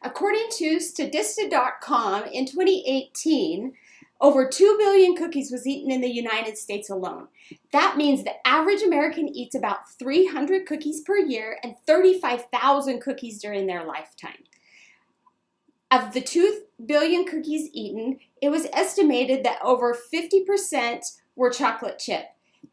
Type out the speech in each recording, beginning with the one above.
According to Statista.com, in 2018, over 2 billion cookies was eaten in the United States alone. That means the average American eats about 300 cookies per year and 35,000 cookies during their lifetime. Of the 2 billion cookies eaten, it was estimated that over 50% were chocolate chip.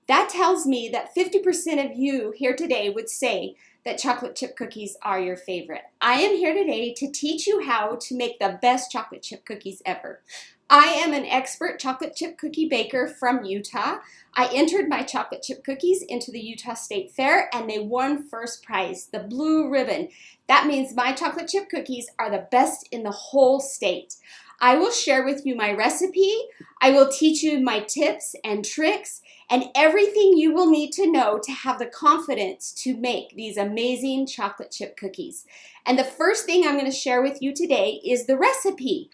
That tells me that 50% of you here today would say that chocolate chip cookies are your favorite. I am here today to teach you how to make the best chocolate chip cookies ever. I am an expert chocolate chip cookie baker from Utah. I entered my chocolate chip cookies into the Utah State Fair and they won first prize, the blue ribbon. That means my chocolate chip cookies are the best in the whole state. I will share with you my recipe. I will teach you my tips and tricks and everything you will need to know to have the confidence to make these amazing chocolate chip cookies. And the first thing I'm going to share with you today is the recipe.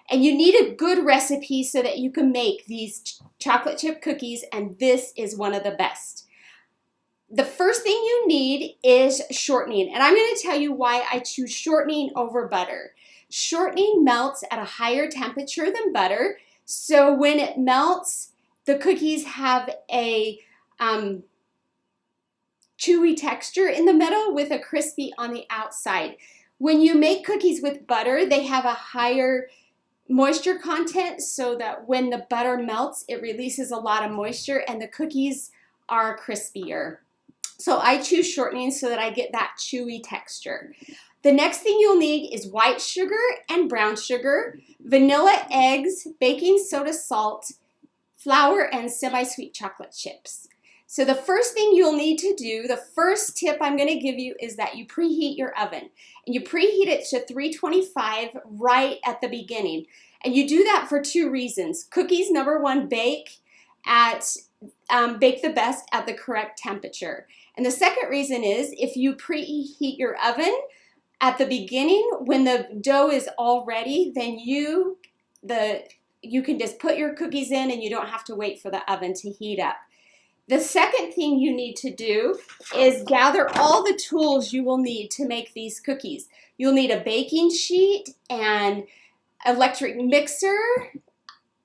And you need a good recipe so that you can make these chocolate chip cookies, and this is one of the best. The first thing you need is shortening, and I'm going to tell you why I choose shortening over butter. Shortening melts at a higher temperature than butter, so when it melts, the cookies have a chewy texture in the middle with a crispy on the outside. When you make cookies with butter, they have a higher moisture content so that when the butter melts, it releases a lot of moisture and the cookies are crispier. So I choose shortening so that I get that chewy texture. The next thing you'll need is white sugar and brown sugar, vanilla eggs, baking soda, salt, flour, and semi-sweet chocolate chips. So the first thing you'll need to do, the first tip I'm going to give you is that you preheat your oven. And you preheat it to 325 right at the beginning. And you do that for two reasons. Cookies, number one, bake the best at the correct temperature. And the second reason is if you preheat your oven at the beginning, when the dough is all ready, then you can just put your cookies in and you don't have to wait for the oven to heat up. The second thing you need to do is gather all the tools you will need to make these cookies. You'll need a baking sheet and electric mixer.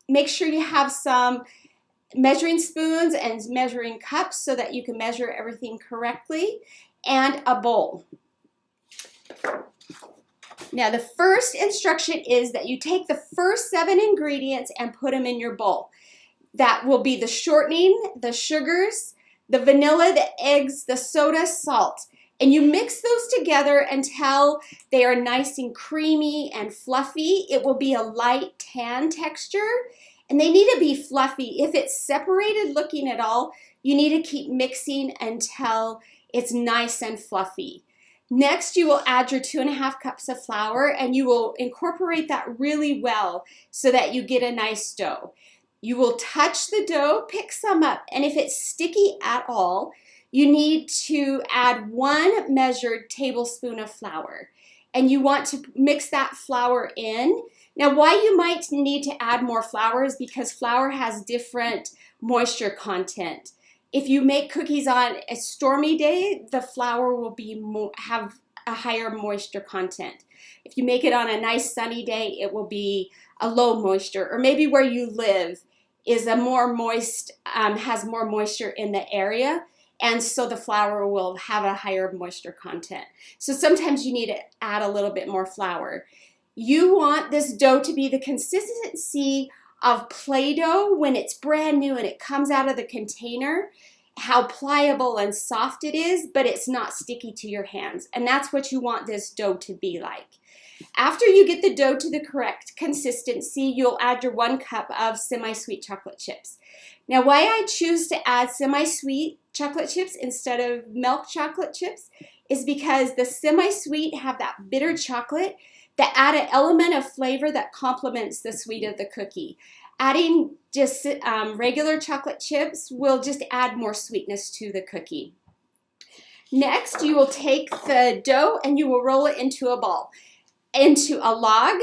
Make sure you have some measuring spoons and measuring cups so that you can measure everything correctly, and a bowl. Now the first instruction is that you take the first 7 ingredients and put them in your bowl. That will be the shortening, the sugars, the vanilla, the eggs, the soda, salt. And you mix those together until they are nice and creamy and fluffy. It will be a light tan texture, and they need to be fluffy. If it's separated looking at all, you need to keep mixing until it's nice and fluffy. Next, you will add your 2.5 cups of flour, and you will incorporate that really well so that you get a nice dough. You will touch the dough, pick some up, and if it's sticky at all, you need to add 1 measured tablespoon of flour. And you want to mix that flour in. Now, why you might need to add more flour is because flour has different moisture content. If you make cookies on a stormy day, the flour will have a higher moisture content. If you make it on a nice sunny day, it will be a low moisture, or maybe where you live is a more moist, has more moisture in the area, and so the flour will have a higher moisture content. So sometimes you need to add a little bit more flour. You want this dough to be the consistency of Play-Doh when it's brand new and it comes out of the container, how pliable and soft it is, but it's not sticky to your hands. And that's what you want this dough to be like. After you get the dough to the correct consistency, you'll add your 1 cup of semi-sweet chocolate chips. Now, why I choose to add semi-sweet chocolate chips instead of milk chocolate chips is because the semi-sweet have that bitter chocolate that add an element of flavor that complements the sweet of the cookie. Adding just regular chocolate chips will just add more sweetness to the cookie. Next, you will take the dough and you will roll it into a ball. Into a log,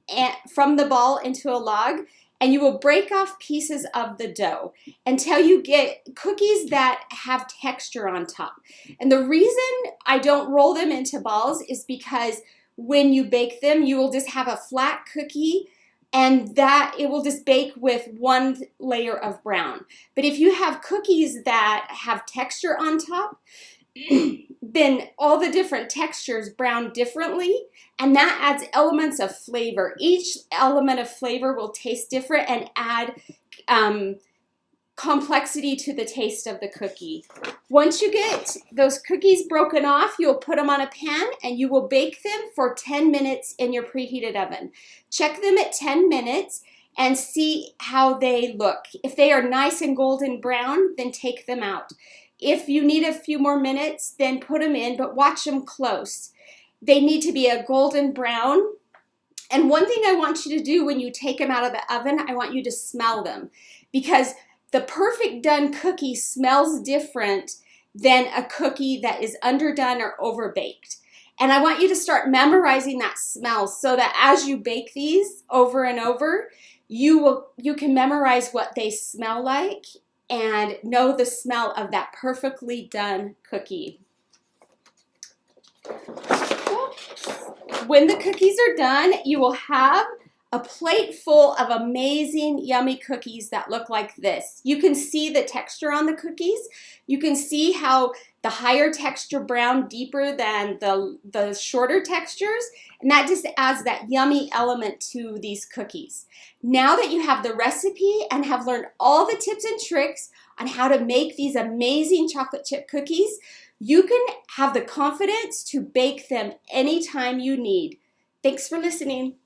and from the ball into a log, and you will break off pieces of the dough until you get cookies that have texture on top. And the reason I don't roll them into balls is because when you bake them, you will just have a flat cookie, and that it will just bake with one layer of brown. But if you have cookies that have texture on top, then all the different textures brown differently, and that adds elements of flavor. Each element of flavor will taste different and add complexity to the taste of the cookie. Once you get those cookies broken off, you'll put them on a pan and you will bake them for 10 minutes in your preheated oven. Check them at 10 minutes and see how they look. If they are nice and golden brown, then take them out. If you need a few more minutes, then put them in, but watch them close. They need to be a golden brown. And one thing I want you to do when you take them out of the oven, I want you to smell them, because the perfect done cookie smells different than a cookie that is underdone or overbaked. And I want you to start memorizing that smell so that as you bake these over and over, you can memorize what they smell like and know the smell of that perfectly done cookie. When the cookies are done, you will have a plate full of amazing, yummy cookies that look like this. You can see the texture on the cookies. You can see how the higher texture brown deeper than the shorter textures, and that just adds that yummy element to these cookies. Now that you have the recipe and have learned all the tips and tricks on how to make these amazing chocolate chip cookies, you can have the confidence to bake them anytime you need. Thanks for listening.